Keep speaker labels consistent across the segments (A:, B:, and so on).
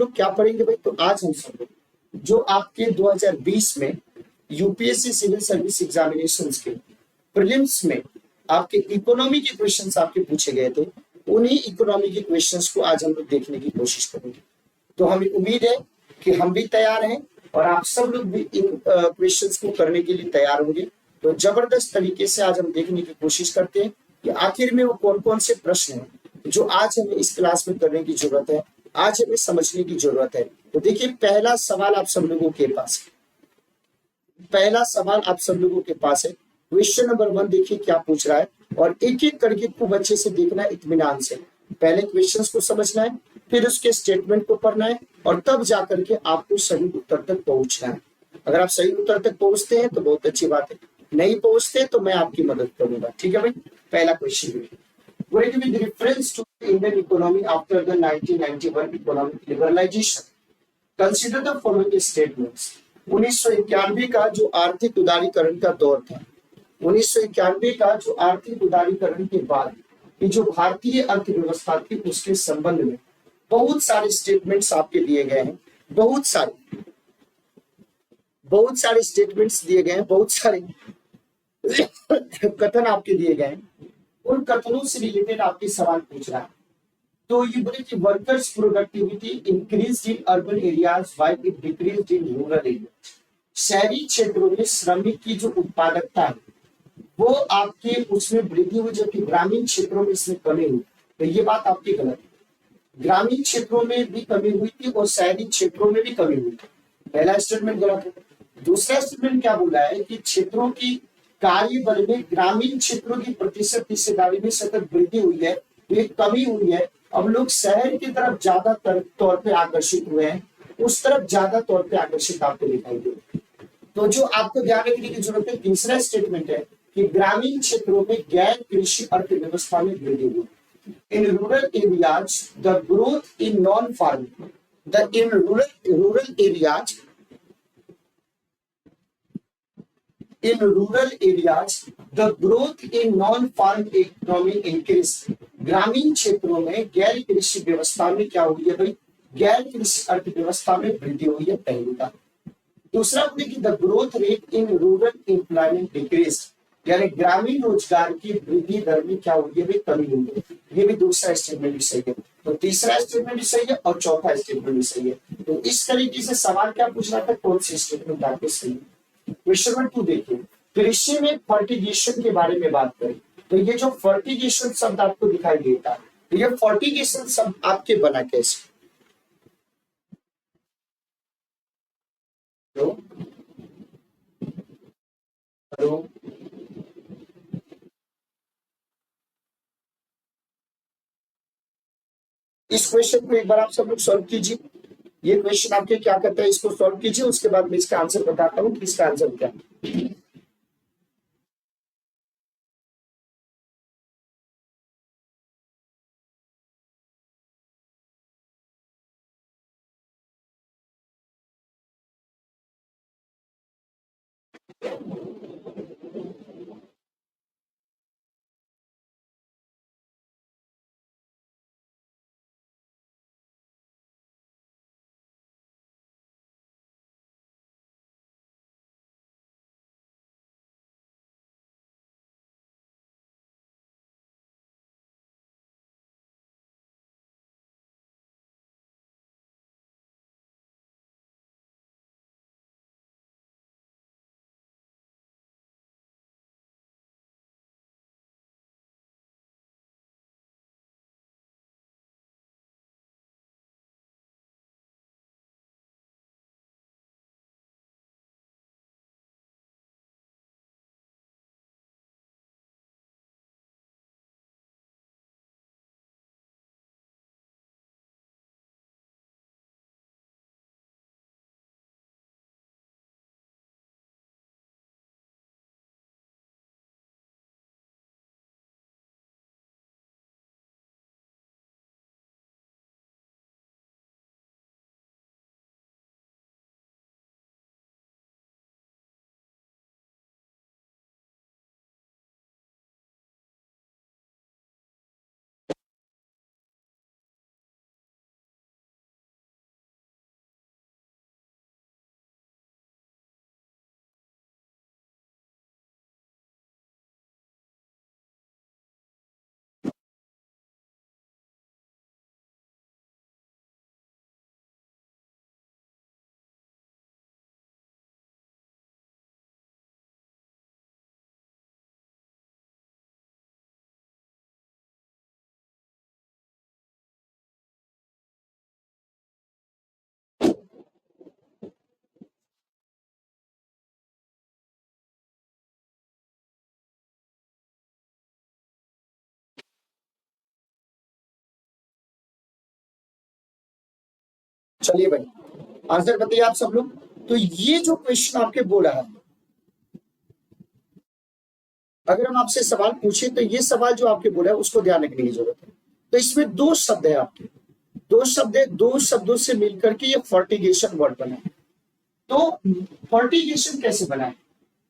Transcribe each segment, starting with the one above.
A: लोग क्या पढ़ेंगे भाई, तो आज हम सब लोग जो आपके 2020 में यूपीएससी सिविल सर्विस एग्जामिनेशंस के प्रीलिम्स में आपके इकोनॉमी के क्वेश्चंस आपके पूछे गए थे, उन्हीं इकोनॉमी के क्वेश्चंस को आज हम लोग देखने की कोशिश करेंगे। तो हमें उम्मीद है कि हम भी तैयार हैं और आप सब लोग भी इन क्वेश्चंस को करने के लिए तैयार होंगे। तो जबरदस्त तरीके से आज हम देखने की कोशिश करते हैं कि आखिर में वो कौन कौन से प्रश्न हैं जो आज हमें इस क्लास में करने की जरूरत है, आज हमें समझने की जरूरत है। तो देखिए, पहला सवाल आप सब लोगों के पास है, पहला सवाल आप सब लोगों के पास है। क्वेश्चन नंबर 1 देखिए क्या पूछ रहा है, और एक एक करके खूब अच्छे से देखना है, इत्मीनान से। पहले क्वेश्चंस को समझना है, फिर उसके स्टेटमेंट को पढ़ना है, और तब जाकर के आपको सही उत्तर तक पहुंचना है। अगर आप सही उत्तर तक पहुंचते हैं तो बहुत अच्छी बात है, नहीं पहुंचते तो मैं आपकी मदद करूंगा। ठीक है भाई, पहला question, What will be the reference to the Indian economy after the 1991 economic liberalization? Consider the following statements. 1991 का जो आर्थिक उदारीकरण का दौर था, 1991 का जो आर्थिक उदारीकरण के बाद की जो भारतीय अर्थव्यवस्था थी, उसके संबंध में बहुत सारे स्टेटमेंट्स आपके दिए गए हैं, बहुत सारे स्टेटमेंट्स दिए गए हैं, बहुत सारे कथन आपके दिए गए हैं। उन कथनों से रिलेटेड आपके सवाल पूछ रहा है। तो ये बोले कि workers productivity increased in urban areas while it decreased in rural areas. शहरी क्षेत्रों में श्रमिक की जो उत्पादकता है वो आपके उसमें वृद्धि हुई, जबकि ग्रामीण क्षेत्रों में इसमें कमी हुई। तो ये बात आपकी गलत है, ग्रामीण क्षेत्रों में भी कमी हुई थी और शहरी क्षेत्रों में भी कमी हुई थी। पहला स्टेटमेंट गलत है। दूसरा स्टेटमेंट क्या बोला है कि क्षेत्रों की कार्य बल में ग्रामीण क्षेत्रों की प्रतिशत हिस्सेदारी में सतत वृद्धि हुई है, तो एक कमी हुई है। अब लोग शहर की तरफ ज्यादा तौर पे आकर्षित हुए हैं, उस तरफ ज्यादा तौर पे आकर्षित आपको दिखाई दे। तो जो आपको ध्यान रखने की जरूरत है, तीसरा स्टेटमेंट है कि ग्रामीण क्षेत्रों में गैर कृषि अर्थव्यवस्था में वृद्धि हुई। In rural areas the growth in non farming, the in rural areas in rural areas the growth in non farm economy increased। ग्रामीण क्षेत्रों में गैर कृषि व्यवस्था में क्या हुई है भाई, गैर कृषि अर्थव्यवस्था में वृद्धि हुई है, पहली बात। दूसरा कि the growth rate in rural employment decrease, यानी ग्रामीण रोजगार की वृद्धि दर में क्या हुई है भाई, कमी हुई है। ये भी दूसरा स्टेटमेंट भी सही है। तो तीसरा स्टेटमेंट भी सही है और चौथा स्टेटमेंट भी सही है। तो इस तरीके से सवाल क्या पूछ रहा था, कौन सी स्टेटमेंट आपके सही है। क्वेश्चन नंबर 2 देखिए, कृषि में फर्टिगेशन के बारे में बात करें। तो ये जो फर्टिगेशन शब्द आपको दिखाई देता है, तो ये फर्टिगेशन शब्द आपके बना कैसे। हेलो हेलो, इस क्वेश्चन को एक बार आप सब लोग सॉल्व कीजिए। ये क्वेश्चन आपके क्या कहता है, इसको सॉल्व कीजिए, उसके बाद मैं इसका आंसर बताता हूँ कि इसका आंसर क्या है। चलिए भाई आंसर बताइए आप सब लोग। तो ये जो क्वेश्चन आपके बोला है, अगर हम आपसे सवाल पूछे तो ये सवाल जो आपके बोला है उसको ध्यान रखने की जरूरत है। तो इसमें दो शब्द है आपके, दो शब्द है, दो शब्दों से मिलकर के ये फर्टिगेशन वर्ड बना है। तो फर्टिगेशन कैसे बना है?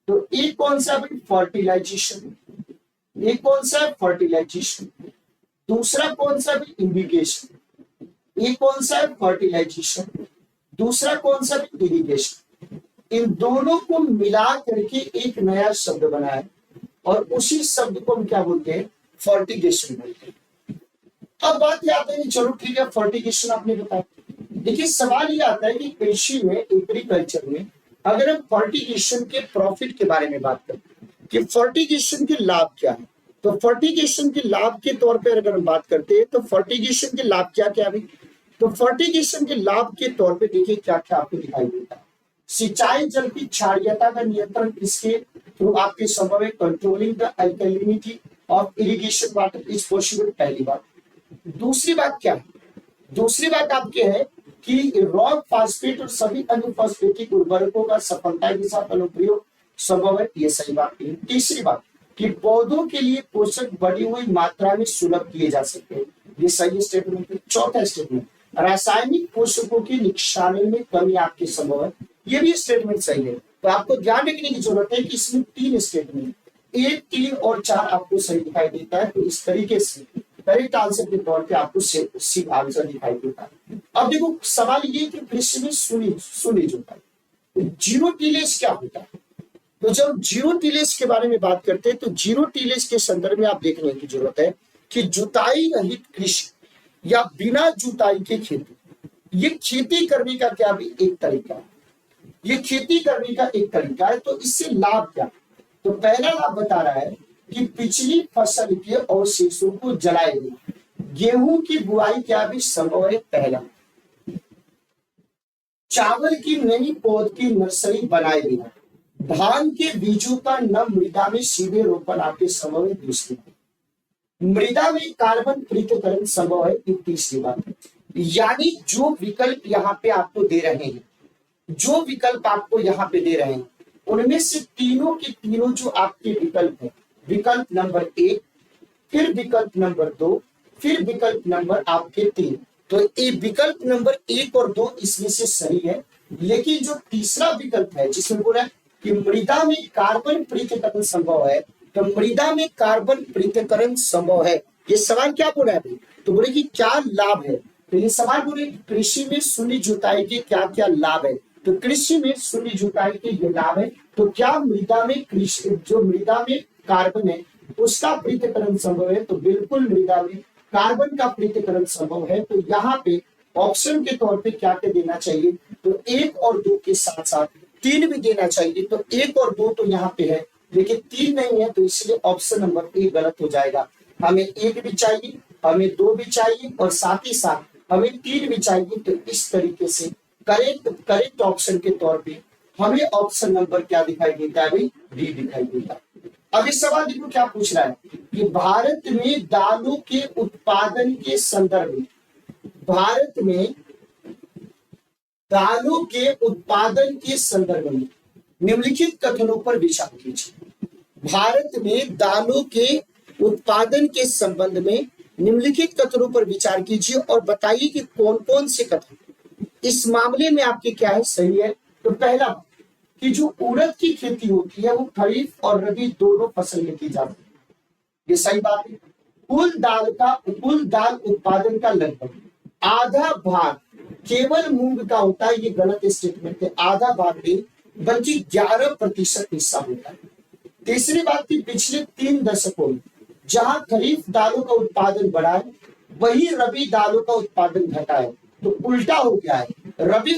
A: तो एक कौन सा है फर्टिलाइजेशन, एक कौन सा है फर्टिलाइजेशन, दूसरा कौन सा है इरिगेशन, एक कौन सा है फर्टिलाइजेशन, दूसरा कौन सा है इरिगेशन। इन दोनों को मिला करके एक नया शब्द बना है और उसी शब्द को हम क्या बोलते हैं? फर्टिगेशन बोलते हैं। अब बात ये आता है कि चलो ठीक है फर्टिगेशन आपने बताया। देखिए सवाल ये आता है कि कृषि में, एग्रीकल्चर में अगर हम फर्टिगेशन के प्रॉफिट के बारे में बात करें कि फर्टिगेशन के लाभ क्या है, तो फर्टिगेशन के लाभ के तौर पर अगर हम बात करते हैं तो फर्टिगेशन के लाभ क्या क्या है? तो फर्टिगेशन के लाभ के तौर पे देखिए क्या क्या आपको दिखाई देता है। सिंचाई जल की क्षारीयता का नियंत्रण इसके थ्रू आपके संभव है। Controlling the alkalinity of irrigation water is possible, पहली बात। दूसरी बात क्या है? दूसरी बात आपके है कि रॉक फास्फेट और सभी अन्य फास्फेटिक उर्वरकों का सफलता के साथ अनुप्रयोग संभव है, ये सही बात है। तीसरी बात कि पौधों के लिए पोषक बढ़ी हुई मात्रा में सुलभ किए जा सकते हैं, ये सही स्टेटमेंट है। चौथा स्टेटमेंट रासायनिक पोषकों की निष्कासन में कमी आपके संभव है, ये भी स्टेटमेंट सही है। तो आपको ध्यान रखने की जरूरत है कि इसमें तीन स्टेटमेंट, 1, 3 और 4 आपको सही दिखाई देता है। तो इस तरीके से करेक्ट आंसर के तौर पे आपको सी आंसर दिखाई देता है। अब देखो सवाल ये कि कृषि में शून्य जुताई, जीरो टिलेज क्या होता है? तो जब जीरो टिलेज के बारे में बात करते हैं तो जीरो टिलेज के संदर्भ में आप देखने की जरूरत है कि जुताई रहित कृषि या बिना जुताई के खेती, ये खेती करने का क्या भी एक तरीका है, ये खेती करने का एक तरीका है। तो इससे लाभ क्या? तो पहला लाभ बता रहा है कि पिछली फसल के अवशेषों को जलाए बिना गेहूं की बुआई क्या भी संभव है, पहला। चावल की नई पौध की नर्सरी बनाए बिना धान के बीजों का न मृदा में सीधे रोपण आपके संभव है, दूसरी। मृदा में कार्बन पृथक्करण संभव है, ये तीसरी बात। यानी जो विकल्प यहाँ पे आपको दे रहे हैं, जो विकल्प आपको यहाँ पे दे रहे हैं उनमें से तीनों के तीनों जो आपके विकल्प है, विकल्प नंबर 1, फिर विकल्प नंबर 2, फिर विकल्प नंबर आपके 3, तो ये विकल्प नंबर 1 और 2 इसमें से सही है। लेकिन जो तीसरा विकल्प है जिसमें बोला है कि मृदा में कार्बन पृथक्करण संभव है, तो मृदा में कार्बन पृथक्करण संभव है, ये सवाल क्या बोला है? तो बोले कि क्या लाभ है? तो ये सवाल बोले कृषि में शून्य जुताई के क्या क्या लाभ है? तो कृषि में शून्य जुताई के ये लाभ है। तो क्या मृदा में कृषि, जो मृदा में कार्बन है उसका पृथक्करण संभव है? तो बिल्कुल मृदा में कार्बन का पृथक्करण संभव है। तो यहाँ पे ऑप्शन के तौर पे क्या क्या देना चाहिए? तो 1 और 2 के साथ साथ 3 भी देना चाहिए। तो 1 और 2 तो यहाँ पे है लेकिन 3 नहीं है, तो इसलिए ऑप्शन नंबर ए गलत हो जाएगा। हमें 1 भी चाहिए, हमें 2 भी चाहिए और साथ ही साथ हमें 3 भी चाहिए। तो इस तरीके से करेक्ट ऑप्शन के तौर पे हमें ऑप्शन नंबर क्या दिखाई देता है भाई? डी दिखाई देता है। अब इस सवाल देखो क्या पूछ रहा है कि भारत में दालों के उत्पादन के संदर्भ में, भारत में दालों के उत्पादन के संदर्भ में निम्नलिखित कथनों पर विचार कीजिए। भारत में दालों के उत्पादन के संबंध में निम्नलिखित कथनों पर विचार कीजिए और बताइए कि कौन कौन से कथन इस मामले में आपके क्या है, सही है। तो पहला कि जो उड़द की खेती होती है वो खरीफ और रबी दोनों फसल में की जाती है, ये सही बात है। कुल दाल उत्पादन का लगभग आधा भाग केवल मूंग का होता है, ये गलत स्टेटमेंट है। आधा भाग नहीं बल्कि 11% हिस्सा होता है। तीसरी बात की पिछले 3 दशकों में जहां खरीफ दालों का उत्पादन बढ़ा है वही रबी दालों का उत्पादन घटा है। तो उल्टा हो गया है, रबी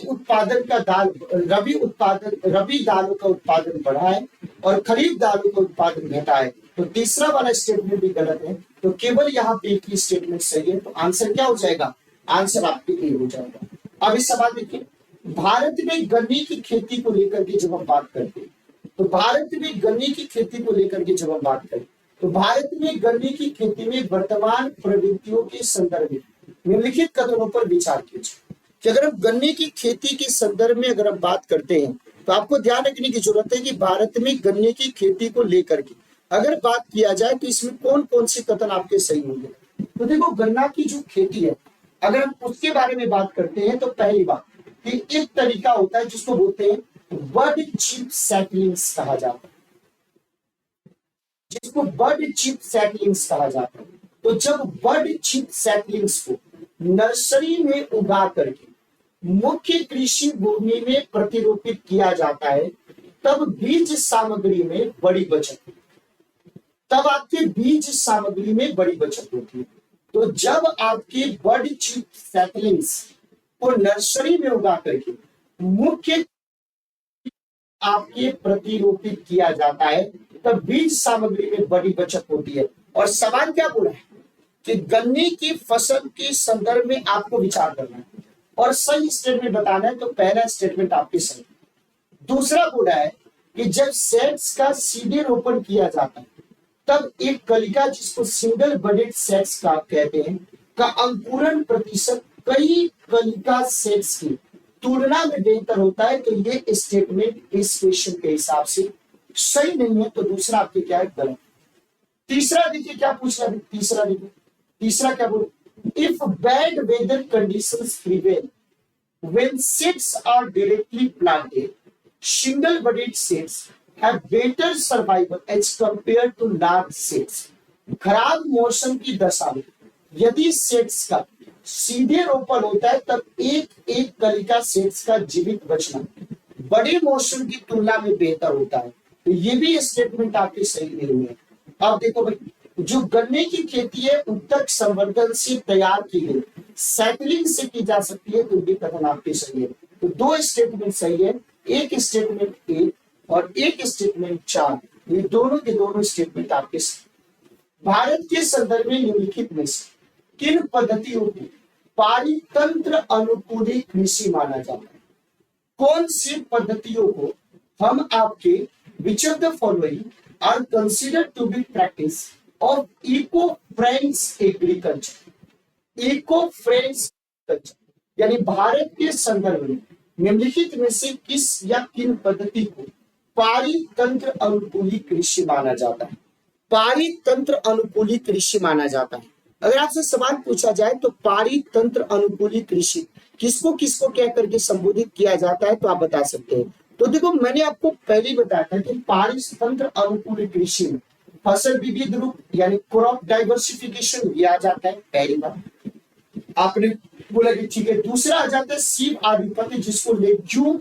A: दालों का उत्पादन बढ़ा है और खरीफ दालों का उत्पादन घटा है। तो तीसरा वाला स्टेटमेंट भी गलत है। तो केवल यहाँ पे एक ही स्टेटमेंट सही है। तो आंसर क्या हो जाएगा? आंसर आपके ए हो जाएगा। अब इस सवाल देखिए, भारत में गन्ने की खेती को लेकर के जब हम बात करते हैं, तो भारत में गन्ने की खेती को लेकर के जब हम बात करें तो भारत में गन्ने की खेती में वर्तमान प्रवृत्तियों के संदर्भ में निम्नलिखित कथनों पर विचार कीजिए। कि अगर हम गन्ने की खेती के संदर्भ में अगर हम बात करते हैं तो आपको ध्यान रखने की जरूरत है कि भारत में गन्ने की खेती को लेकर के अगर बात किया जाए तो इसमें कौन कौन से कथन आपके सही होंगे। तो देखो, गन्ना की जो खेती है अगर हम उसके बारे में बात करते हैं तो पहली बात कि एक तरीका होता है जिसको बोलते हैं बर्ड चिप सैपलिंग्स कहा जाता है, जिसको बर्ड चिप सैपलिंग्स कहा जाता है। तो जब बर्ड चिप सैपलिंग्स को नर्सरी में उगा करके मुख्य कृषि भूमि में प्रतिरोपित किया जाता है तब बीज सामग्री में बड़ी बचत, तब आपके बीज सामग्री में बड़ी बचत होती है। तो जब आपके बर्ड चिप सैपलिंग्स को नर्सरी में उगा करके मुख्य आपके प्रतिरोपित किया जाता है तब बीज सामग्री में बड़ी बचत होती है। और सवाल क्या बोला है कि गन्ने की फसल के संदर्भ में आपको विचार करना है और सही स्टेटमेंट बताना है। तो पहला स्टेटमेंट आपके सही। दूसरा बोला है कि जब सेट्स का सीधे रोपण किया जाता है तब एक कलिका, जिसको सिंगल बडेड सेट्स का कहते हैं, का अंकुरण प्रतिशत कई कलिका सेट्स की तुलना में बेहतर होता है। तो ये स्टेटमेंट इस क्वेश्चन के हिसाब से सही नहीं है। तो दूसरा आपके क्या है, गलत। तीसरा देखिए क्या पूछ रहा है, तीसरा देखिए, तीसरा क्या बोल, if bad weather conditions prevail when seeds are directly planted, single budded seeds have better survival as compared to large seeds. खराब मौसम की दशा में यदि सेट्स का सीधे रोपण होता है तब एक एक कलिका सेट्स का जीवित बचना बड़े मौसम की तुलना में बेहतर होता है। तो ये भी स्टेटमेंट आपके सही नहीं है। अब देखो भाई, जो गन्ने की खेती है उत्तक संवर्धन से तैयार की गई सैपलिंग से की जा सकती है। तो ये कथन आपके सही है। तो दो स्टेटमेंट सही है, एक स्टेटमेंट 1 और एक स्टेटमेंट 4, ये दोनों के दोनों स्टेटमेंट आपके सही। भारत के संदर्भ में निम्नलिखित में से किन पद्धतियों को पारितंत्र अनुकूली कृषि माना जाता है? कौन सी पद्धतियों को हम आपके which of the following are considered to be practice of eco friends agriculture? Eco friends agriculture यानी भारत के संदर्भ में निम्नलिखित में से किस या किन पद्धति को पारितंत्र अनुकूली कृषि माना जाता है? पारितंत्र अनुकूली कृषि माना जाता है। अगर आपसे सवाल पूछा जाए तो पारितंत्र अनुकूली कृषि किसको किसको कह करके संबोधित किया जाता है तो आप बता सकते हैं। तो देखो, मैंने आपको पहले बताया था कि पारितंत्र अनुकूली कृषि में फसल विविध रूप यानी क्रॉप डाइवर्सिफिकेशन लिया जाता है। पहली बात आपने बोला कि ठीक है। दूसरा आ जाता है सीव आधिपत्य, जिसको लेग्यूम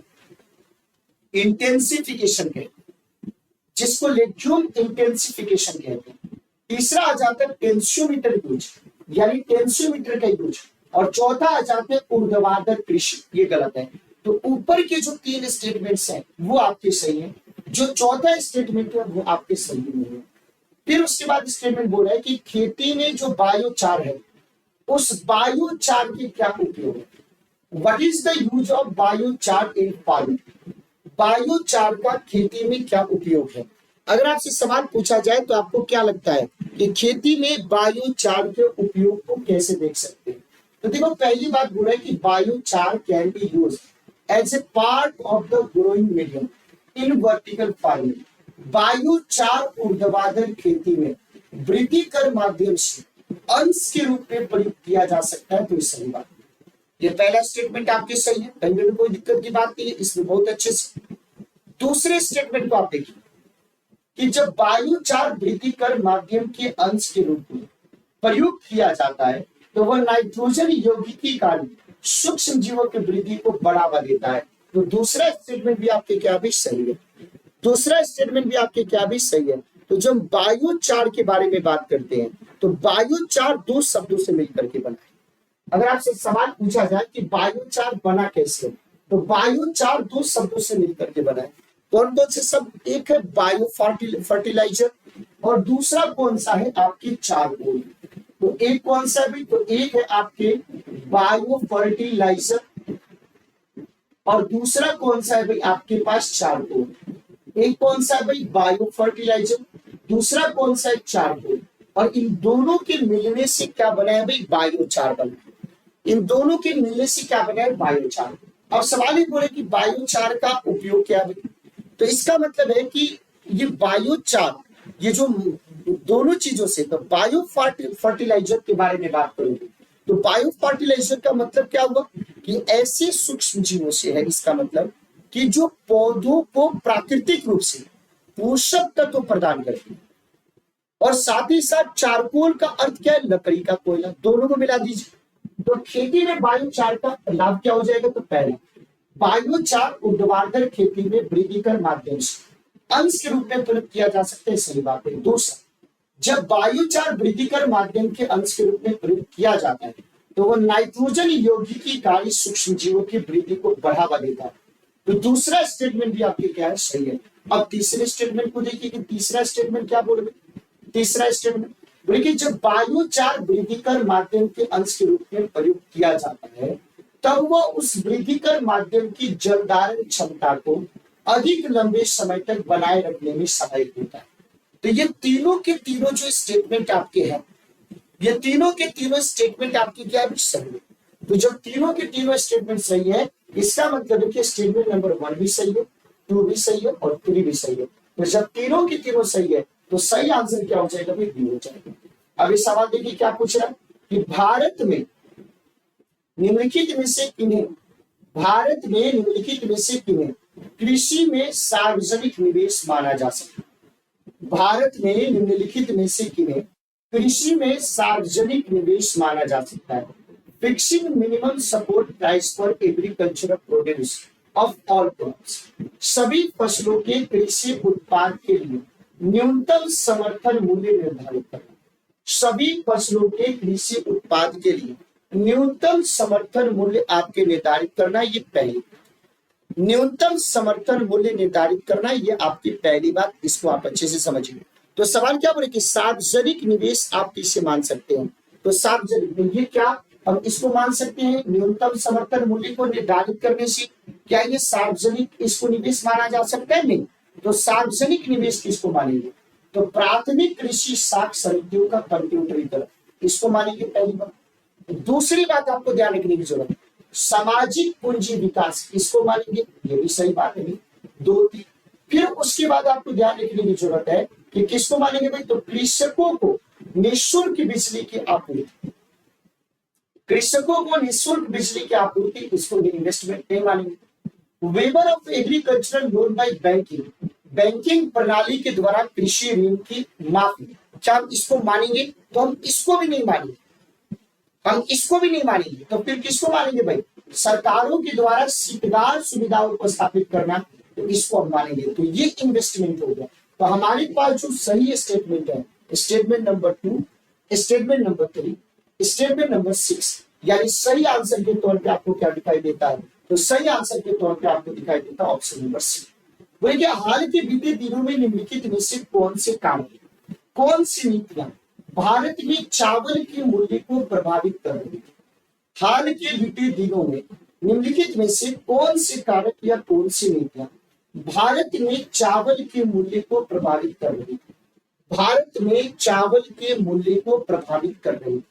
A: इंटेंसिफिकेशन कहते हैं, जिसको लेग्यूम इंटेंसिफिकेशन कहते हैं। तीसरा आ जाता है टेंसियोमीटर यूज यानी टेंसियोमीटर का यूज। और चौथा आ जाता है ऊर्ध्वाधर कृषि। ये गलत है। तो ऊपर के जो 3 स्टेटमेंट्स हैं वो आपके सही हैं, जो चौथा स्टेटमेंट है वो आपके सही नहीं है। फिर उसके बाद स्टेटमेंट बोल रहा है कि खेती में जो बायोचार है उस बायोचार के क्या उपयोग है? What is the use of biochar in farming? Biochar का खेती में क्या उपयोग है? अगर आपसे सवाल पूछा जाए तो आपको क्या लगता है कि खेती में बायोचार के उपयोग को कैसे देख सकते हैं? तो देखो, पहली बात बोला है कि biochar can be used as a part of the growing medium in vertical farming. Biochar ऊर्ध्वाधर खेती में वृद्धि कर माध्यम से अंश के रूप में प्रयुक्त किया जा सकता है। तो इस सही बात, ये पहला स्टेटमेंट आपके सही है, कहीं भी कोई दिक्कत की बात नहीं है, इसमें बहुत अच्छे से। दूसरे स्टेटमेंट को आप देखिए कि जब बायोचार वृद्धि कर माध्यम के अंश के रूप में प्रयुक्त किया जाता है तो वह नाइट्रोजन यौगिकीकरण सूक्ष्म जीवों की वृद्धि को बढ़ावा देता है। तो दूसरा स्टेटमेंट भी आपके क्या भी सही है, दूसरा स्टेटमेंट भी आपके क्या भी सही है। तो जब बायोचार के बारे में बात करते हैं तो बायोचार 2 शब्दों से मिलकर के बना है। अगर आपसे सवाल पूछा जाए कि बायोचार बना कैसे, तो बायोचार 2 शब्दों से मिलकर के बना है। कौन कौन से शब्द? एक है बायो फर्टिलाइजर और दूसरा कौन सा है आपकी चारकोल। तो एक कौन सा भी, तो एक है आपके बायो फर्टिलाइजर और दूसरा कौन सा है भाई आपके पास चारकोल। एक कौन सा है भाई बायो फर्टिलाइजर, दूसरा कौन सा है चारकोल। और इन दोनों के मिलने से क्या बना है भाई बायोचार बना है। इन दोनों के मिलने से क्या बना है? बायोचार। अब सवाल ये बोले कि बायोचार का उपयोग क्या है? तो इसका मतलब है कि ये बायोचार, ये जो दोनों चीजों से, तो बायो फर्टिलाइजर के बारे में बात करेंगे। तो बायो फर्टिलाइजर का मतलब क्या हुआ कि ऐसे सूक्ष्म जीवों से है, इसका मतलब कि जो पौधों को प्राकृतिक रूप से पोषक तत्व प्रदान करते हैं। और साथ ही साथ चारकोल का अर्थ क्या है? लकड़ी का कोयला, दोनों को मिला दीजिए। तो खेती में बायोचार का लाभ क्या हो जाएगा? तो पहला, बायोचार ऊर्ध्वाधर खेती में वृद्धिकर माध्यम से अंश के रूप में प्रयोग किया जा सकता है, सही बात है। दूसरा, जब बायोचार वृद्धिकर माध्यम के अंश के रूप में प्रयोग किया जाता है तो वह नाइट्रोजन यौगिकी कार्य सूक्ष्म जीवों की वृद्धि को बढ़ावा देता है। तो दूसरा स्टेटमेंट भी आपके क्या है? सही है। अब तीसरे स्टेटमेंट को देखिए कि तीसरा स्टेटमेंट क्या बोल रहे? तीसरा स्टेटमेंट बोले कि जब बायोचार वृद्धिकर माध्यम के अंश के रूप में प्रयोग किया जाता है तब वह उस वृद्धिकर माध्यम की जल धारण क्षमता को अधिक लंबे समय तक बनाए रखने में सहायक होता है। तो ये तीनों के तीनों जो स्टेटमेंट आपके हैं, ये तीनों के तीनों स्टेटमेंट आपकी क्या है? सही है। तो जब तीनों के तीनों स्टेटमेंट सही है, इसका मतलब है कि स्टेटमेंट नंबर 1 भी सही है, 2 भी सही है और 3 भी सही है। तो जब तीनों के तीनों सही है तो सही आंसर क्या हो जाएगा? बी हो जाएगा। अब ये सवाल देखिए क्या पूछ रहा है कि भारत में निम्नलिखित में से किन्हें कृषि में सार्वजनिक निवेश माना जा सकता है? भारत में निम्नलिखित में से किन्हें कृषि में सार्वजनिक निवेश माना जा सकता है? Fixing minimum support price for agricultural produce of all crops, सभी फसलों के कृषि उत्पाद के लिए न्यूनतम समर्थन मूल्य निर्धारित करना। सभी फसलों के कृषि उत्पाद के लिए न्यूनतम समर्थन मूल्य आपके निर्धारित करना, ये पहली न्यूनतम समर्थन मूल्य निर्धारित करना, ये आपकी पहली बात। इसको आप अच्छे से समझिए। तो सवाल क्या बोले कि सार्वजनिक निवेश आप किसे मान सकते हैं? तो सार्वजनिक, ये क्या हम इसको मान सकते हैं? न्यूनतम समर्थन मूल्य को निर्धारित करने से क्या ये सार्वजनिक इसको निवेश माना जा सकता है? नहीं। तो सार्वजनिक निवेश किसको मानेंगे? तो प्राथमिक कृषि साख समितियों का कंप्यूटरीकरण, इसको मानेंगे, पहली बात। दूसरी बात आपको ध्यान रखने की जरूरत है, सामाजिक पूंजी विकास, इसको मानेंगे, ये भी सही बात है। 2 3 फिर उसके बाद आपको ध्यान रखने की जरूरत है कि किसको मानेंगे भाई? तो कृषकों को निःशुल्क बिजली की आपूर्ति, कृषकों को निःशुल्क बिजली की आपूर्ति, इसको भी इन्वेस्टमेंट नहीं मानेंगे। Waiver of agricultural loan by banking, banking प्रणाली के द्वारा कृषि ऋण की माफी, क्या हम इसको मानेंगे? तो हम इसको भी नहीं मानेंगे, हम इसको भी नहीं मानेंगे। तो फिर किसको मानेंगे भाई? सरकारों के द्वारा शीतगार सुविधाओं को स्थापित करना, तो इसको हम मानेंगे। तो ये इन्वेस्टमेंट हो गया। तो हमारे पास जो सही स्टेटमेंट है, statement number 2, statement number 3, statement number 6, यानी सही आंसर के तौर पे आपको क्या दिखाई देता है? तो सही आंसर के तौर पे आपको दिखाई देता है ऑप्शन नंबर सी। बोले क्या हाल के बीते दिनों में निम्नलिखित में से कौन से काम, कौन सी नीतियां भारत में चावल के मूल्य को प्रभावित कर रही है? हाल के बीते दिनों में निम्नलिखित में से कौन से कारक या कौन सी नीतियां भारत में चावल के मूल्य को प्रभावित कर रही है? भारत में चावल के मूल्य को प्रभावित कर रही है।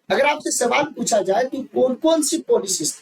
A: अगर आपसे सवाल पूछा जाए तो कौन कौन सी पॉलिसीज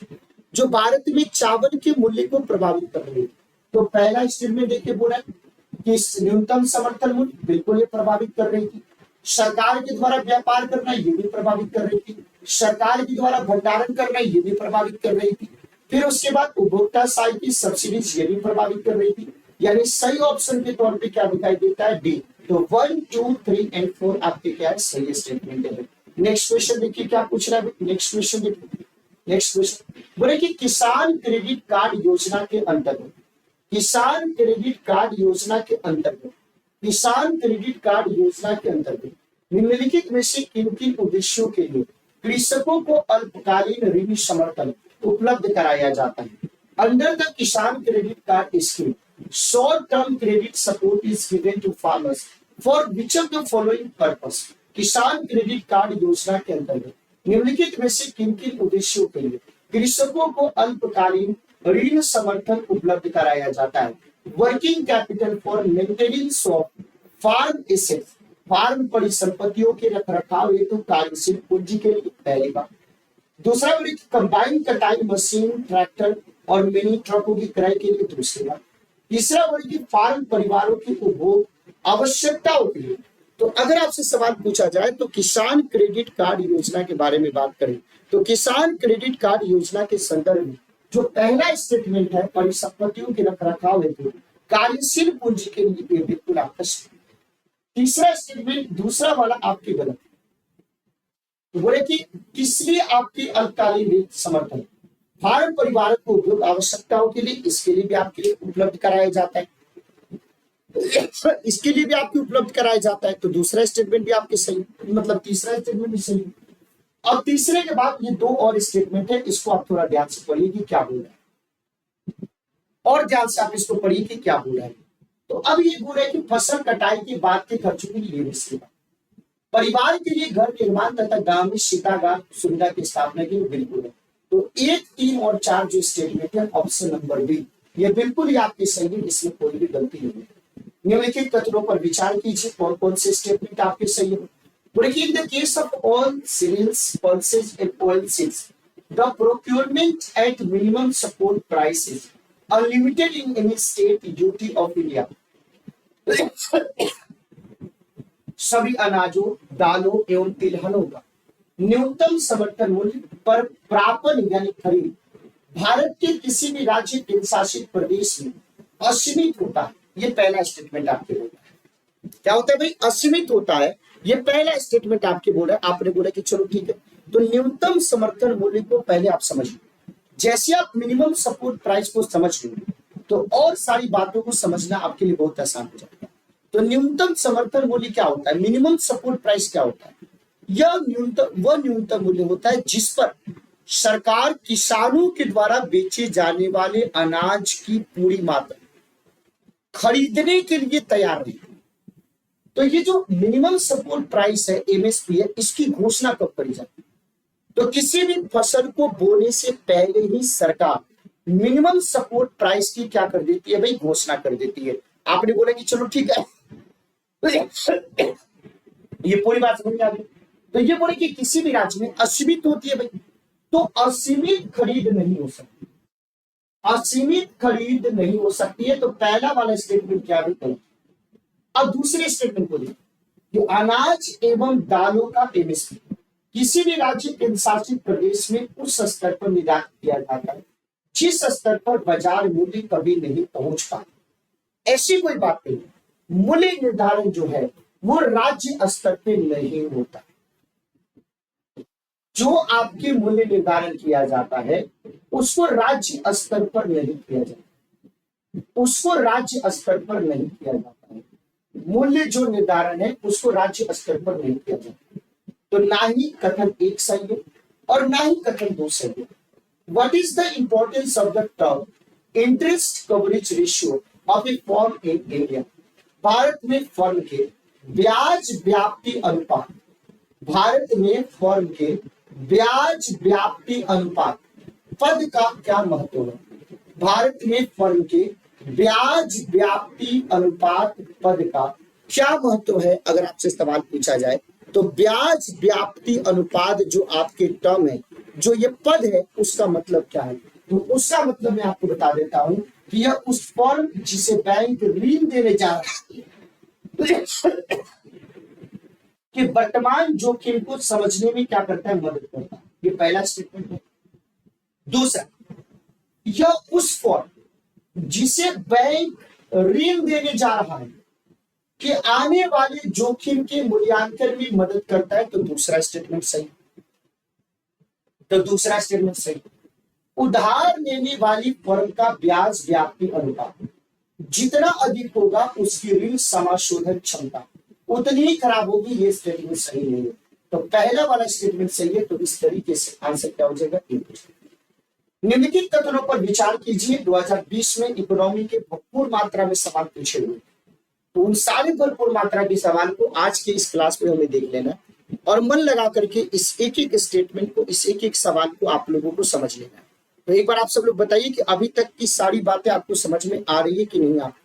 A: जो भारत में चावल के मूल्य को प्रभावित कर रही है? तो पहला स्टेटमेंट देखिए बोला कि न्यूनतम समर्थन मूल्य, बिल्कुल ये प्रभावित कर रही थी। सरकार के द्वारा व्यापार करना, ये भी प्रभावित कर रही थी। सरकार के द्वारा भंडारण करना, ये भी प्रभावित कर रही थी। फिर उसके बाद उपभोक्ता सहायता सब्सिडीज, ये भी प्रभावित कर रही थी। यानी सही ऑप्शन के तौर पे क्या दिखाई देता है? डी। तो 1 2 3 एंड 4 आपके क्या है? सही स्टेटमेंट है। नेक्स्ट क्वेश्चन देखिए क्या पूछ रहा है। नेक्स्ट क्वेश्चन देखिए, नेक्स्ट क्वेश्चन बोले कि किसान क्रेडिट कार्ड योजना के अंतर्गत, किसान क्रेडिट कार्ड योजना के अंतर्गत, किसान क्रेडिट कार्ड योजना के अंतर्गत निम्नलिखित में से किन किन उद्देश्यों के लिए कृषकों को अल्पकालीन ऋण समर्थन उपलब्ध कराया जाता है? Under the Kisan credit card scheme, short term credit support is given to farmers for which of the following purpose? Kisan credit card योजना के अंतर्गत निम्नलिखित में से किन किन उद्देश्यों के लिए कृषकों को अल्पकालीन ऋण समर्थन उपलब्ध कराया जाता है? Working capital for maintenance of farm assets, farm परिसंपत्तियों के रखरखाव हेतु कार्यशील पूंजी के लिए, पहली बात। दूसरा बोले कि कंबाइन कटाई मशीन, ट्रैक्टर और मिनी ट्रकों की क्रय के लिए दूसरी बात। तीसरा बोले कि फार्म परिवारों की उपभोग आवश्यकताओं के लिए। तो अगर आपसे सवाल पूछा जाए तो किसान क्रेडिट कार्ड योजना के बारे में बात करें तो किसान क्रेडिट कार्ड योजना के संदर्भ में जो पहला स्टेटमेंट है परिसंपत्तियों के रख रखाव हेतु कार्यशील पूंजी के लिए ये बिल्कुल आपका सही। तीसरा स्टेटमेंट दूसरा वाला आपके गलत है। तो बोले कि किस लिए आपकी अल्पकालीन वित्त समर्थन फार्म परिवार को उपयोग आवश्यकताओं के लिए इसके लिए भी आपके लिए उपलब्ध कराया जाता है, इसके लिए भी आपको उपलब्ध कराया जाता है। तो दूसरा स्टेटमेंट भी आपके सही, मतलब तीसरा स्टेटमेंट भी सही। अब तीसरे के बाद ये दो और स्टेटमेंट है, इसको आप थोड़ा ध्यान से पढ़िए कि क्या बोल रहा है, और ध्यान से आप इसको पढ़िए कि क्या बोल रहा है। तो अब ये बोल रहे हैं कि फसल कटाई के बाद के खर्चों की लिए सेवा परिवार के लिए घर निर्माण तथा गांव में शीतागार सुविधा की स्थापना के लिए बिल्कुल है। तो 1, 3 और 4 जो स्टेटमेंट है ऑप्शन नंबर बी ये बिल्कुल ही आपके सही है, इसमें कोई भी गलती नहीं है। निम्नलिखित तथ्यों पर विचार कीजिए कौन कौन से स्टेटमेंट आपके सही है। देखिए in the case of all cereals, pulses and oilseeds the procurement at minimum support prices unlimited in any state duty of India सभी अनाजों, दालों एवं तिलहनों का न्यूनतम समर्थन मूल्य पर प्रापण यानी खरीद भारत के किसी भी राज्य केंद्र शासित प्रदेश में असीमित होता है। ये पहला स्टेटमेंट आपके बोल रहा है। क्या होता है भाई, असीमित होता है। ये पहला स्टेटमेंट आपके बोल रहा है। आपने बोला कि चलो ठीक है, तो न्यूनतम समर्थन मूल्य को पहले आप समझ लो। जैसे आप मिनिमम सपोर्ट प्राइस को समझ लोगे तो और सारी बातों को समझना आपके लिए बहुत आसान हो जाएगा। तो न्यूनतम समर्थन मूल्य क्या होता है, मिनिमम सपोर्ट प्राइस क्या होता है, यह न्यूनतम मूल्य होता है जिस पर सरकार किसानों के द्वारा बेचे जाने वाले अनाज की पूरी मात्रा खरीदने के लिए तैयार नहीं। तो ये जो मिनिमम सपोर्ट प्राइस है एमएसपी है, इसकी घोषणा कब करी जाती है, तो किसी भी फसल को बोने से पहले ही सरकार मिनिमम सपोर्ट प्राइस की क्या कर देती है भाई, घोषणा कर देती है। आपने बोला कि चलो ठीक है ये पूरी बात समझ में आ गई। तो ये बोले कि किसी भी राज्य में असीमित होती है भाई, तो असीमित खरीद नहीं हो सकती, असीमित खरीद नहीं हो सकती है। तो पहला वाला स्टेटमेंट क्या है। अब दूसरे स्टेटमेंट को देखिए, जो अनाज एवं दालों का एमएसपी किसी भी राज्य केंद्र शासित प्रदेश में उस स्तर पर निर्धारित किया जाता है जिस स्तर पर बाजार मूल्य कभी नहीं पहुंच पाता। ऐसी कोई बात नहीं, मूल्य निर्धारण जो है वो राज्य स्तर पे नहीं होता। जो आपके मूल्य निर्धारण किया जाता है उसको राज्य स्तर पर नहीं किया जाता, उसको राज्य स्तर पर नहीं किया जाता है। मूल्य जो निर्धारण है उसको राज्य स्तर पर नहीं किया जाता। तो ना ही कथन 1 सही है और ना ही कथन 2 सही है। What is the importance of the term interest coverage ratio of A firm in India. Bharat में फर्म के ब्याज व्याप्ति अनुपात, भारत में फर्म के ब्याज व्याप्ति अनुपात पद का क्या महत्व है। भारत में फर्म के ब्याज व्याप्ति अनुपात पद का क्या महत्व है, अगर आपसे सवाल पूछा जाए तो ब्याज व्याप्ति अनुपात जो आपके टर्म है, जो ये पद है, उसका मतलब क्या है। तो उसका मतलब मैं आपको बता देता हूं कि यह उस फर्म जिसे बैंक ऋण देने जा रहा है कि वर्तमान जोखिम को समझने में क्या करता है, मदद करता है। ये पहला स्टेटमेंट है। दूसरा, यह उस फर्म जिसे बैंक ऋण देने जा रहा है कि आने वाले जोखिम के मूल्यांकन में मदद करता है। तो दूसरा स्टेटमेंट सही, तो दूसरा स्टेटमेंट सही। उधार लेने वाली फर्म का ब्याज व्याप्ति अनुपात जितना अधिक होगा उसकी ऋण समाशोधन क्षमता उतनी ही खराब होगी। ये स्टेटमेंट सही नहीं है। तो पहला वाला स्टेटमेंट सही है। तो इस तरीके से आंसर क्या हो जाएगा, निम्नलिखित कथनों पर विचार कीजिए। 2020 में इकोनॉमी के भरपूर मात्रा में सवाल पूछे हुए, तो उन सारे भरपूर मात्रा के सवाल को आज के इस क्लास में हमें देख लेना और मन लगा करके इस एक एक स्टेटमेंट को, इस एक एक सवाल को आप लोगों को समझ लेना। तो एक बार आप सब लोग बताइए कि अभी तक की सारी बातें आपको समझ में आ रही है कि नहीं आप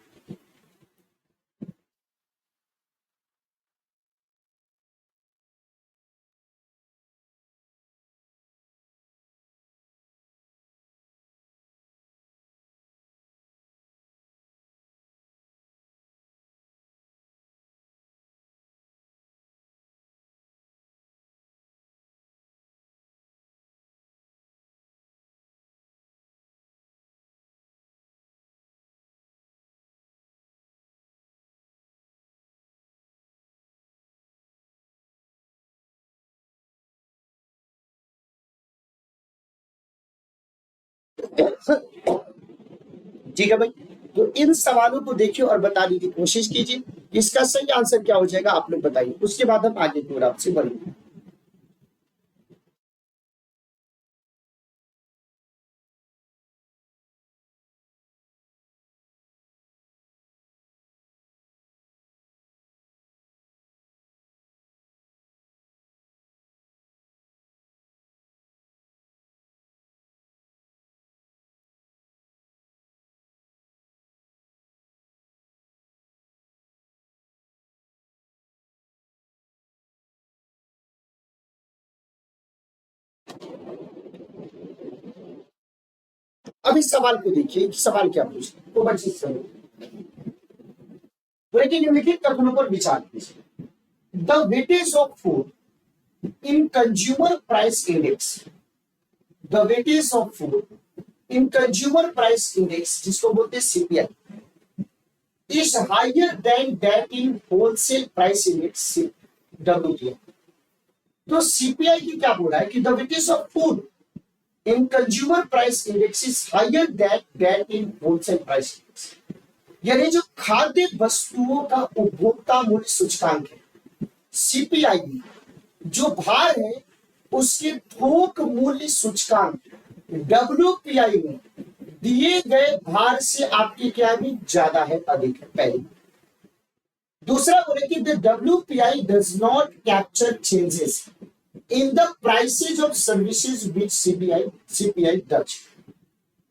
A: ठीक है भाई, तो इन सवालों को देखिए और बताने की कोशिश कीजिए, इसका सही आंसर क्या हो जाएगा आप लोग बताइए, उसके बाद हम आगे की ओर आपसे बढ़ेंगे। अब इस सवाल को देखिए, सवाल क्या पूछे तो बच्चे लेकिन निम्नलिखित कथनों पर विचार कीजिए। The weightage of food in consumer price index, the weightage of food in consumer price index, जिसको बोलते हैं CPI, is higher than that in wholesale price index WTI. तो सीपीआई की क्या बोला है कि the weightage of food in consumer price index is higher that that in wholesale price index, यानी जो खाद्य वस्तुओं का उपभोक्ता मूल्य सूचकांक है सीपीआई में, जो भार है उसके थोक मूल्य सूचकांक डब्ल्यूपीआई में दिए गए भार से आपकी क्या भी ज्यादा है, अधिक है, पहले। दूसरा बोले कि the WPI does not capture changes in the prices of services which CPI does.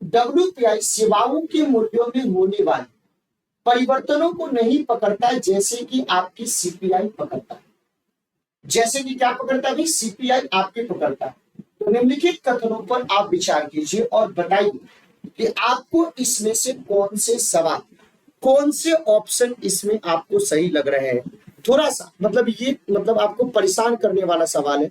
A: WPI सेवाओं के मूल्यों में होने वाले परिवर्तनों को नहीं पकड़ता है, जैसे कि आपकी सीपीआई पकड़ता है। जैसे कि क्या पकड़ता है? सीपीआई आपके पकड़ता है। तो निम्नलिखित कथनों पर आप विचार कीजिए और बताइए कि आपको इसमें से कौन से सवाल, कौन से ऑप्शन इसमें आपको सही लग रहे हैं। थोड़ा सा मतलब ये मतलब आपको परेशान करने वाला सवाल है,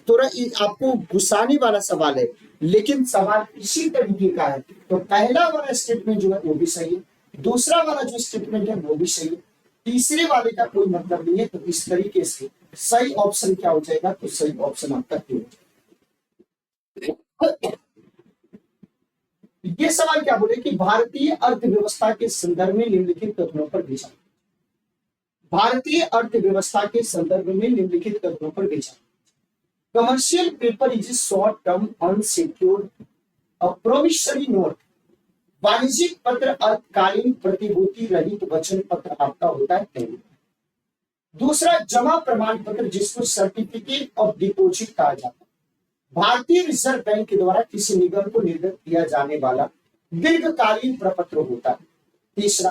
A: थोड़ा आपको गुस्साने वाला सवाल है, लेकिन सवाल इसी तरीके का है। तो पहला वाला स्टेटमेंट जो है वो भी सही है, दूसरा वाला जो स्टेटमेंट है वो भी सही है, तीसरे वाले का कोई मतलब नहीं है। तो इस तरीके से सही ऑप्शन क्या हो जाएगा? तो सही ऑप्शन आपका क्यों हो जाएगा। ये सवाल क्या बोले कि भारतीय अर्थव्यवस्था के संदर्भ में निम्नलिखित कथनों पर विचार, भारतीय अर्थव्यवस्था के संदर्भ में निम्नलिखित कथनों पर विचार। Commercial paper is short term unsecured promissory note, वाणिज्यिक पत्र अल्पकालीन प्रतिभूति रहित वचन पत्र आपका होता है पहले। दूसरा जमा प्रमाण पत्र, जिसको सर्टिफिकेट ऑफ डिपॉजिट कहा जाता है, भारतीय रिजर्व बैंक के द्वारा किसी निगम को निर्गत किया जाने वाला दीर्घकालीन प्रपत्र होता है। तीसरा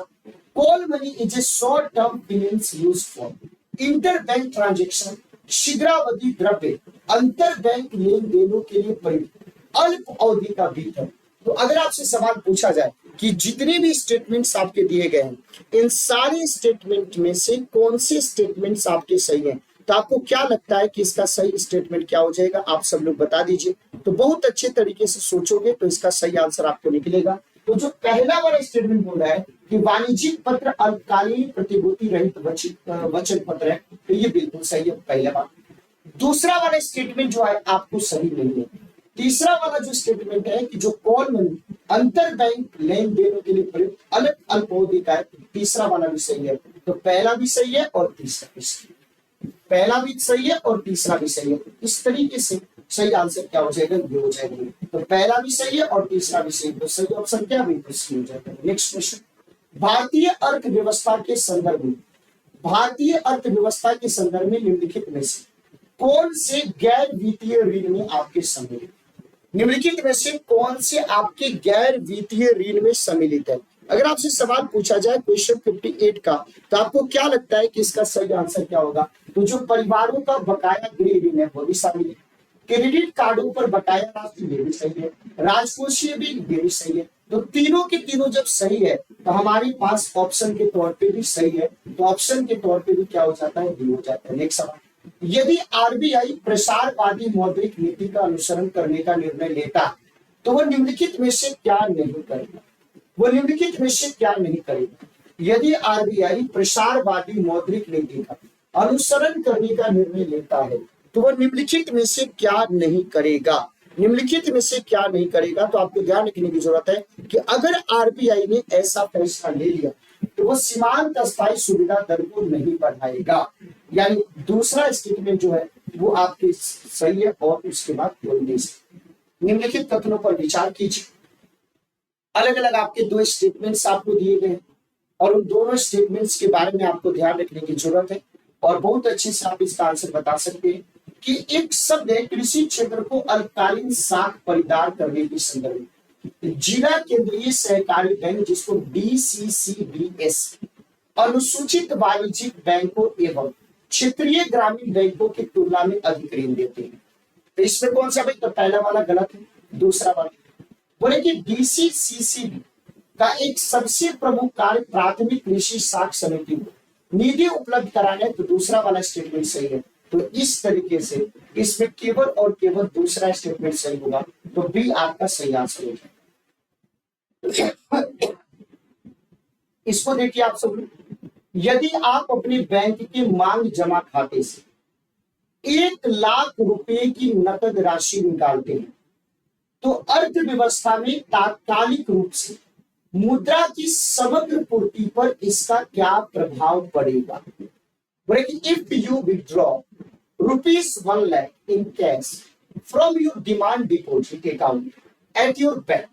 A: call money is a short term finance used for inter bank transaction, शीघ्रावधि द्रव्य अंतर बैंक लेन देनों के लिए प्रयुक्त अल्प अवधि का वित्त है। तो अगर आपसे सवाल पूछा जाए कि जितने भी स्टेटमेंट्स आपके दिए गए हैं, इन सारे स्टेटमेंट में से कौन से स्टेटमेंट्स आपके सही हैं, तो आपको क्या लगता है कि इसका सही स्टेटमेंट क्या हो जाएगा? आप सब लोग बता दीजिए। तो बहुत अच्छे तरीके से सोचोगे तो इसका सही आंसर आपको निकलेगा। तो जो पहला वाला स्टेटमेंट बोल रहा है कि वाणिज्यिक पत्र अल्पकालीन प्रतिभूति रहित वचन पत्र है, तो ये बिल्कुल सही है, पहला बात। दूसरा वाला स्टेटमेंट जो है आपको सही नहीं है। तीसरा वाला जो स्टेटमेंट है कि जो कॉल मनी अंतर बैंक लेन देनों के लिए प्रयुक्त अलग अल्पावधि का है, तीसरा वाला भी सही है। तो पहला भी सही है और तीसरा भी सही है, पहला भी सही है और तीसरा भी सही है। इस तरीके से सही आंसर क्या हो जाएगा? ये हो जाएगा। तो पहला भी सही है और तीसरा भी सही है, तो सही ऑप्शन क्या बिल्कुल सही हो जाएगा। नेक्स्ट क्वेश्चन, भारतीय अर्थव्यवस्था के संदर्भ में, भारतीय अर्थव्यवस्था के संदर्भ में निम्नलिखित में से कौन से गैर वित्तीय ऋण में आपके सम्मिलित, निम्नलिखित में से कौन से आपके गैर वित्तीय ऋण में सम्मिलित है? अगर आपसे सवाल पूछा जाए क्वेश्चन 58 का, तो आपको क्या लगता है कि इसका सही आंसर क्या होगा? तो जो परिवारों का बकाया गृह ऋण है वो भी शामिल है, क्रेडिट कार्डों पर बकाया राशि ये भी सही है, राजकोषीय बिल ये भी सही है। तो तीनों के तीनों जब सही है तो हमारे पास ऑप्शन के तौर पे भी सही है, तो ऑप्शन के तौर पे भी क्या हो जाता है? बी हो जाता है। नेक्स्ट सवाल, यदि आरबीआई प्रसारवादी मौद्रिक नीति का अनुसरण करने का निर्णय लेता है तो वह निम्नलिखित में से क्या नहीं करेगा? वो निम्नलिखित में से क्या नहीं करेगा? यदि आरबीआई प्रसारवादी मौद्रिक नीति का अनुसरण करने का निर्णय लेता है तो वह निम्नलिखित में से क्या नहीं करेगा? निम्नलिखित में से क्या नहीं करेगा? तो आपको ध्यान रखने की जरूरत है कि अगर आरबीआई ने ऐसा फैसला ले लिया तो वो सीमांत अस्थायी सुविधा दर को नहीं बढ़ाएगा। यानी दूसरा स्टेटमेंट जो है वो आपके सही है और उसके बाद कोई नहीं सही। निम्नलिखित कथनों पर विचार कीजिए। अलग अलग आपके दो स्टेटमेंट्स आपको दिए गए और उन दोनों स्टेटमेंट्स के बारे में आपको ध्यान रखने की जरूरत है और बहुत अच्छे से आप इसका आंसर बता सकते हैं कि एक शब्द है कृषि क्षेत्र को अल्पकालीन साख परिदार करने के संदर्भ में जिला केंद्रीय सहकारी बैंक जिसको DCCBS अनुसूचित वाणिज्यिक बैंकों एवं क्षेत्रीय ग्रामीण बैंकों की तुलना में अधिक ऋण देते हैं। तो इसमें कौन सा भाई? तो पहला वाला गलत है, दूसरा वाला बोले कि DCCCB का एक सबसे प्रमुख कार्य प्राथमिक कृषि साख समिति को निधि उपलब्ध कराना है। तो दूसरा वाला स्टेटमेंट सही है। तो इस तरीके से इसमें केवल और केवल दूसरा स्टेटमेंट सही होगा। तो बी आपका सही आंसर हो जाएगा। इसको देखिए आप सब, यदि आप अपने बैंक के मांग जमा खाते से 1 लाख रुपए की नकद राशि निकालते हैं तो अर्थव्यवस्था में तात्कालिक रूप से मुद्रा की समग्र पूर्ति पर इसका क्या प्रभाव पड़ेगा? If you withdraw ₹1 lakh in cash from your demand deposit account at your bank,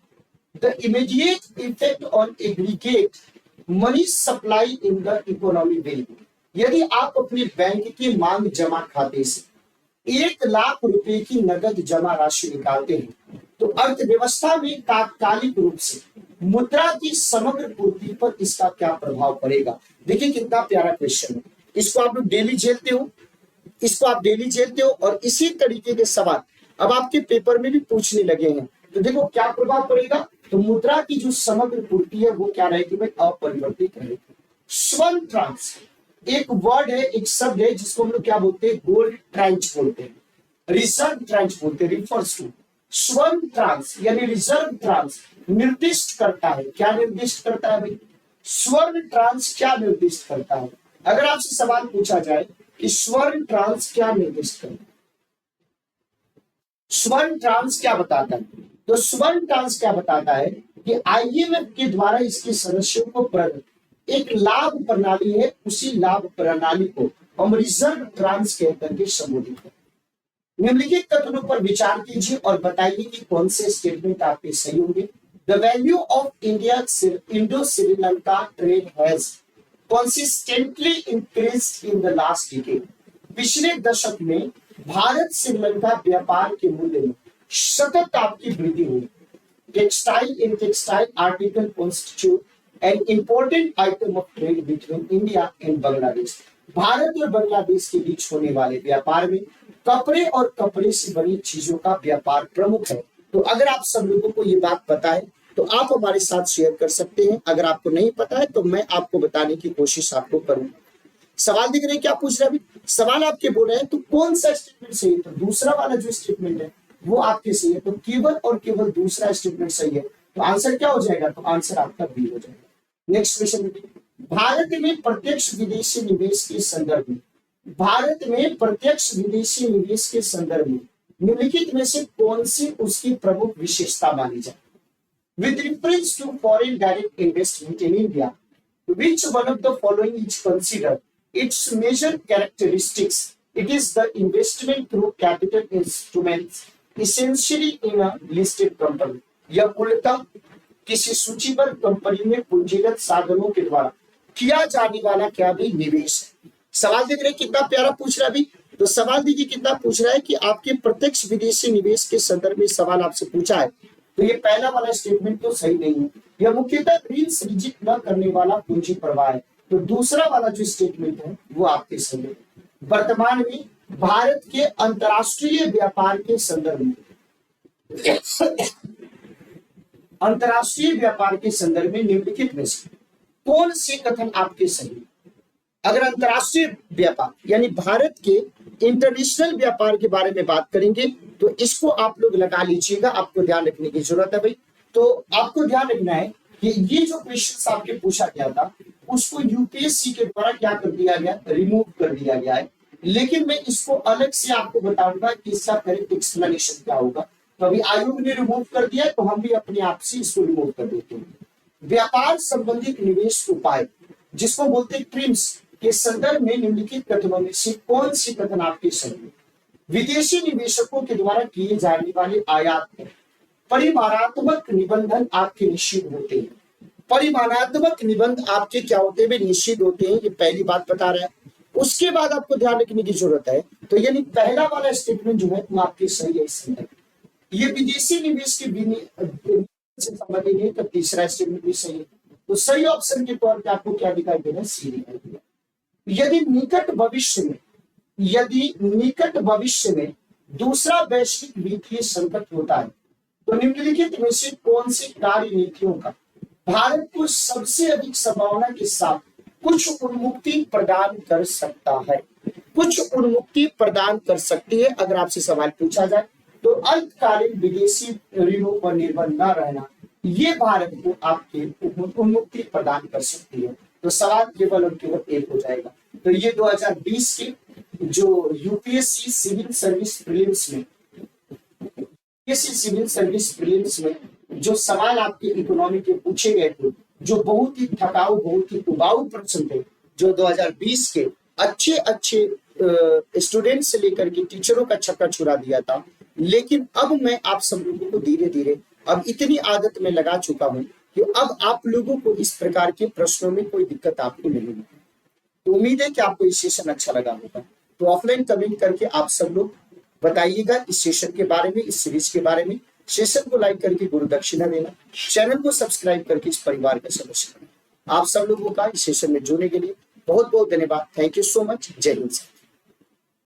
A: the immediate effect on aggregate money supply in the economy will be। यदि आप अपने बैंक की मांग जमा खाते से 1 लाख रुपए की नगद जमा राशि निकालते हैं तो अर्थव्यवस्था में तात्कालिक रूप से मुद्रा की समग्र पूर्ति पर इसका क्या प्रभाव पड़ेगा? देखिए कितना प्यारा क्वेश्चन है। इसको आप लोग डेली झेलते हो, इसको आप डेली झेलते हो और इसी तरीके के सवाल अब आपके पेपर में भी पूछने लगे हैं। तो देखो क्या प्रभाव पड़ेगा? तो मुद्रा की जो समग्र पूर्ति है वो क्या रहेगी भाई? अपरिवर्तित रहेगी। स्वर्ण ट्रांस एक वर्ड है, एक शब्द है जिसको हम लोग क्या बोलते हैं? गोल्ड ट्रांच बोलते हैं, रिजर्व ट्रांच बोलते हैं। रिफर्स टू स्वर्ण ट्रांस यानी रिजर्व ट्रांस निर्दिष्ट करता है। क्या निर्दिष्ट करता है भाई? स्वर्ण ट्रांस क्या निर्दिष्ट करता है? अगर आपसे सवाल पूछा जाए कि स्वर्ण ट्रांस क्या निर्दिष्ट करता है, स्वर्ण ट्रांस क्या बताता है? तो स्वर्ण ट्रांस क्या बताता है कि IMF के द्वारा इसके सदस्यों को एक लाभ प्रणाली है, उसी लाभ प्रणाली को हम रिजर्व ट्रांस कहकर के संबोधित करते हैं। निम्नलिखित कथनों पर विचार कीजिए और बताइए कि कौन से स्टेटमेंट आपके सही होंगे। The value of India Indo Sri Lanka trade has consistently increased in the last decade। पिछले दशक में भारत श्रीलंका व्यापार के मूल्य में सतत आपकी वृद्धि हुई। Textile article constitute an important item of trade between India and Bangladesh. Bharat और बांग्लादेश के बीच होने वाले व्यापार में कपड़े और कपड़े से बनी चीजों का व्यापार प्रमुख है। तो अगर आप सब लोगों को ये बात पता है तो आप हमारे साथ शेयर कर सकते हैं। अगर आपको नहीं पता है तो मैं आपको बताने की कोशिश आपको करूंगा। सवाल दिख रहे हैं क्या पूछ रहे हैं? सवाल आपके बोल रहे हैं तो कौन सा स्टेटमेंट सही है? तो दूसरा वाला जो स्टेटमेंट है वो आपके सही है। तो केवल और केवल दूसरा स्टेटमेंट सही है। तो आंसर क्या हो जाएगा? तो आंसर आपका बी हो जाएगा। नेक्स्ट क्वेश्चन देखिए, भारत में प्रत्यक्ष विदेशी निवेश के संदर्भ में, भारत में प्रत्यक्ष विदेशी निवेश के संदर्भ में निम्नलिखित में से कौन सी उसकी प्रमुख विशेषता मानी जाए? With reference to foreign direct investment in India, which one of the following is considered its major characteristics? It is the investment through capital instruments, essentially in a listed company। यह मूलतः किसी सूचीबद्ध कंपनी में पूंजीगत साधनों के द्वारा किया जाने वाला क्या भी निवेश है। सवाल देख रहे कितना प्यारा पूछ रहा है अभी। तो सवाल देखिए कितना पूछ रहा है कि आपके प्रत्यक्ष विदेशी निवेश के संदर्भ में सवाल आपसे पूछा है। तो ये पहला वाला स्टेटमेंट तो सही नहीं है। यह मुख्यतः ऋण सृजित न करने वाला पूंजी प्रवाह है। तो दूसरा वाला जो स्टेटमेंट है वो आपके सही है। वर्तमान में भारत के अंतरराष्ट्रीय व्यापार के संदर्भ में अंतरराष्ट्रीय व्यापार के संदर्भ में निम्नलिखित में से कौन से कथन आपके सही है? अगर अंतरराष्ट्रीय व्यापार यानी भारत के इंटरनेशनल व्यापार के बारे में बात करेंगे तो इसको आप लोग लगा लीजिएगा। आपको ध्यान रखने की जरूरत है भाई। तो आपको ध्यान रखना है कि ये जो क्वेश्चन आपके पूछा गया था उसको यूपीएससी के द्वारा क्या कर दिया गया? रिमूव कर दिया गया है। लेकिन मैं इसको अलग से आपको बताऊंगा कि इसका करेक्ट एक्सप्लेनेशन क्या होगा। तो अभी आयोग ने रिमूव कर दिया, तो हम भी अपने आप से इसको रिमूव कर देते हैं। व्यापार संबंधित निवेश उपाय, जिसको बोलते हैं ट्रिम्स, के संदर्भ में निम्नलिखित कथनों में से कौन सी कथन आपके सही है? विदेशी निवेशकों के द्वारा किए जाने वाले आयात पर परिमाणात्मक निबंधन आपके निश्चित होते हैं। परिमाणात्मक निबंध आपके क्या होते हैं? निश्चित होते हैं, ये पहली बात बता रहा है। उसके बाद आपको ध्यान रखने की जरूरत है, तो यानी पहला वाला स्टेटमेंट जो है वो आपके सही है। इस संदर्भ ये विदेशी निवेश के से संबंधित है, तो तीसरा स्टेटमेंट भी सही है। तो सही ऑप्शन के तौर पे आपको क्या दिखाई दे रहा है? सी दिखाई दे रहा है। यदि निकट भविष्य में दूसरा वैश्विक वित्तीय संकट होता है, तो निम्नलिखित में से कौन सी कार्य नीतियों का भारत को सबसे अधिक संभावना के साथ कुछ उन्मुक्ति प्रदान कर सकता है? कुछ उन्मुक्ति प्रदान कर सकती है। अगर आपसे सवाल पूछा जाए तो अल्पकालीन विदेशी ऋणों पर निर्भर न रहना, ये भारत को आपके उन्मुक्ति प्रदान कर सकती है। तो सवाल केवल और केवल एक हो जाएगा। तो ये 2020 के जो यूपीएससी सिविल सर्विस प्रीलिम्स में जो सवाल आपके इकोनॉमी के पूछे गए थे, जो बहुत ही थकाऊ, बहुत ही उबाऊ प्रश्न थे, जो 2020 के अच्छे स्टूडेंट से लेकर के टीचरों का छक्का छुड़ा दिया था। लेकिन अब मैं आप सब लोगों को धीरे धीरे अब इतनी आदत में लगा चुका हूं कि अब आप लोगों को इस प्रकार के प्रश्नों में कोई दिक्कत आपको नहीं होगी। तो उम्मीद है कि आपको इस सेशन अच्छा लगा होगा। तो ऑफलाइन कमेंट करके आप सब लोग बताइएगा इस सेशन के बारे में, इस सीरीज के बारे में। सेशन को लाइक करके गुरु दक्षिणा देना, चैनल को सब्सक्राइब करके इस परिवार का सदस्य बनना। आप सब लोगों का इस सेशन में जुड़ने के लिए बहुत बहुत धन्यवाद। Thank you so much. जय हिंद।